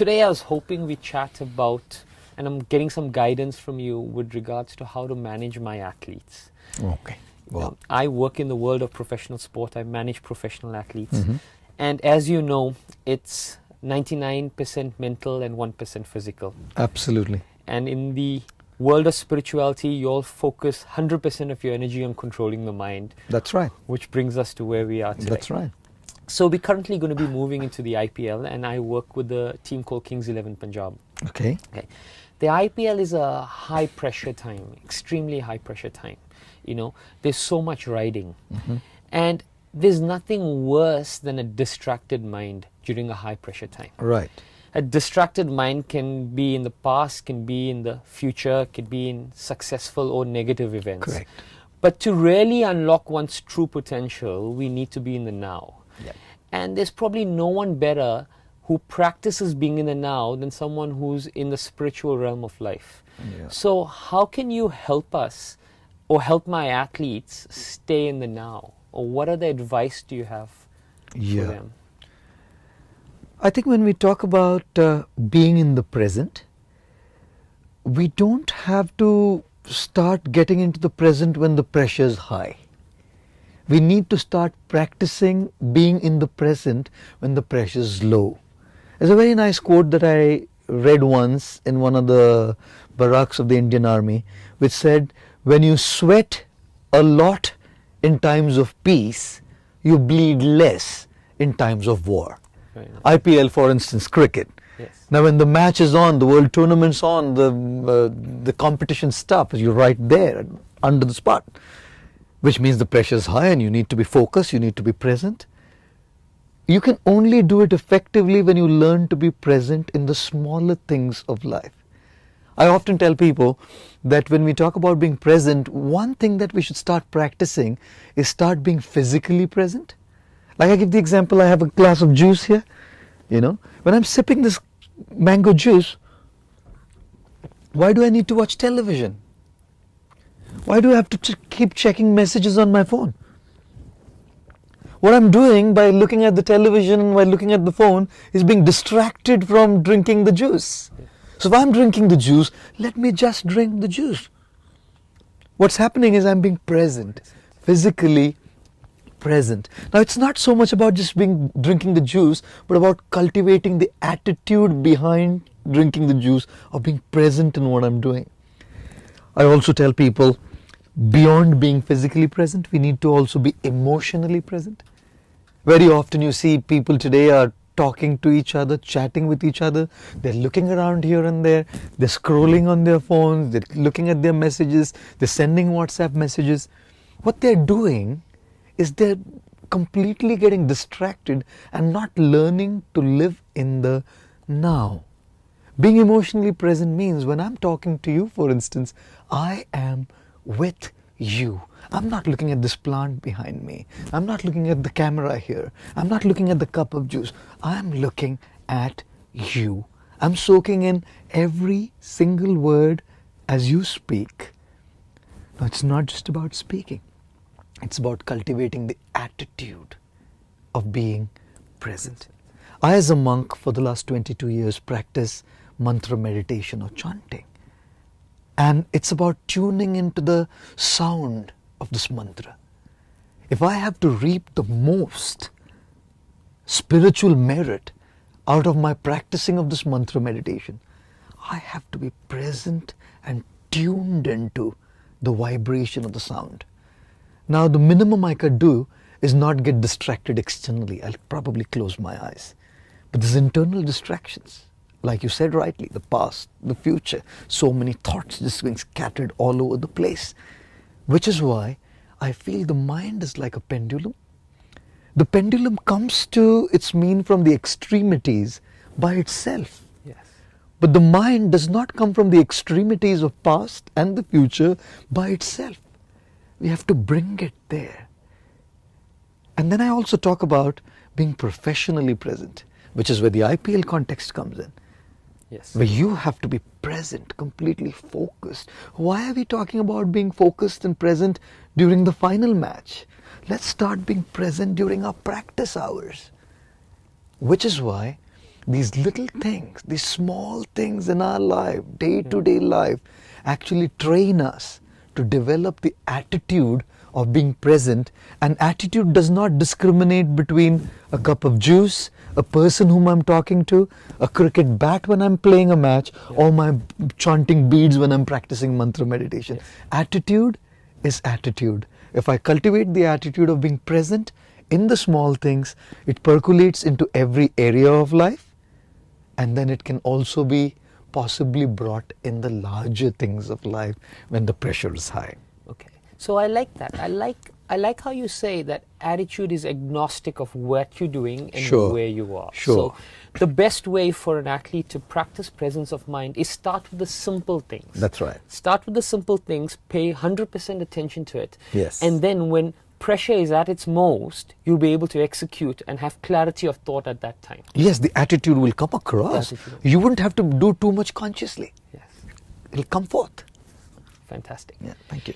today I was hoping we chat about, and I'm getting some guidance from you with regards to how to manage my athletes. Okay. Well, I work in the world of professional sport. I manage professional athletes. And as you know, it's 99% mental and 1% physical. absolutely. And in the world of spirituality, you all focus 100% of your energy on controlling the mind. That's right. Which brings us to where we are today. That's right. So we're currently going to be moving into the IPL, and I work with a team called Kings 11 Punjab. Okay. The IPL is a high pressure time, extremely high pressure time. You know, there's so much riding. And there's nothing worse than a distracted mind during a high pressure time. Right. A distracted mind can be in the past, can be in the future, can be in successful or negative events. Correct. But to really unlock one's true potential, we need to be in the now. Yep. And there's probably no one better who practices being in the now than someone who's in the spiritual realm of life. Yeah. So how can you help us or help my athletes stay in the now? Or what other advice do you have for them? I think when we talk about being in the present, we don't have to start getting into the present when the pressure is high. We need to start practicing being in the present when the pressure is low. There's a very nice quote that I read once in one of the barracks of the Indian Army, which said, when you sweat a lot in times of peace, you bleed less in times of war. IPL, for instance, cricket. Yes. Now when the match is on, the world tournament's on, the competition stops, you're right there under the spot, which means the pressure is high and you need to be focused, you need to be present. You can only do it effectively when you learn to be present in the smaller things of life. I often tell people that when we talk about being present, one thing that we should start practicing is start being physically present. Like I give the example, I have a glass of juice here, you know. When I'm sipping this mango juice, why do I need to watch television? Why do I have to keep checking messages on my phone? What I'm doing by looking at the television and by looking at the phone is being distracted from drinking the juice. So if I'm drinking the juice, let me just drink the juice. What's happening is I'm being present, physically present. Now it's not so much about just drinking the juice, but about cultivating the attitude behind drinking the juice, of being present in what I'm doing. I also tell people, beyond being physically present, we need to also be emotionally present. Very often you see people today are talking to each other, chatting with each other, they're looking around here and there, they're scrolling on their phones, they're looking at their messages, they're sending WhatsApp messages. What they're doing is they're completely getting distracted and not learning to live in the now. Being emotionally present means when I'm talking to you, for instance, I am with you. I'm not looking at this plant behind me. I'm not looking at the camera here. I'm not looking at the cup of juice. I'm looking at you. I'm soaking in every single word as you speak. Now, it's not just about speaking. It's about cultivating the attitude of being present. I, as a monk, for the last 22 years, practice mantra meditation or chanting. And it's about tuning into the sound of this mantra. If I have to reap the most spiritual merit out of my practicing of this mantra meditation, I have to be present and tuned into the vibration of the sound. Now, the minimum I could do is not get distracted externally. I'll probably close my eyes. But there's internal distractions. Like you said rightly, the past, the future, so many thoughts just being scattered all over the place. Which is why I feel the mind is like a pendulum. The pendulum comes to its mean from the extremities by itself. Yes. But the mind does not come from the extremities of past and the future by itself. We have to bring it there. And then I also talk about being professionally present, which is where the IPL context comes in. Yes. Where you have to be present, completely focused. Why are we talking about being focused and present during the final match? Let's start being present during our practice hours. Which is why These little things, these small things in our life, day-to-day life, actually train us to develop the attitude of being present. And attitude does not discriminate between a cup of juice, a person whom I'm talking to, a cricket bat when I'm playing a match, or my chanting beads when I'm practicing mantra meditation. Attitude is attitude. If I cultivate the attitude of being present in the small things, it percolates into every area of life, and then it can also be possibly brought in the larger things of life when the pressure is high. Okay. So I like that. I like how you say that attitude is agnostic of what you're doing and where you are. So the best way for an athlete to practice presence of mind is start with the simple things. That's right. Start with the simple things, pay 100% attention to it. Yes. And then when pressure is at its most, you'll be able to execute and have clarity of thought at that time. Yes, the attitude will come across. You wouldn't have to do too much consciously. Yes. It'll come forth. Fantastic. Yeah, thank you.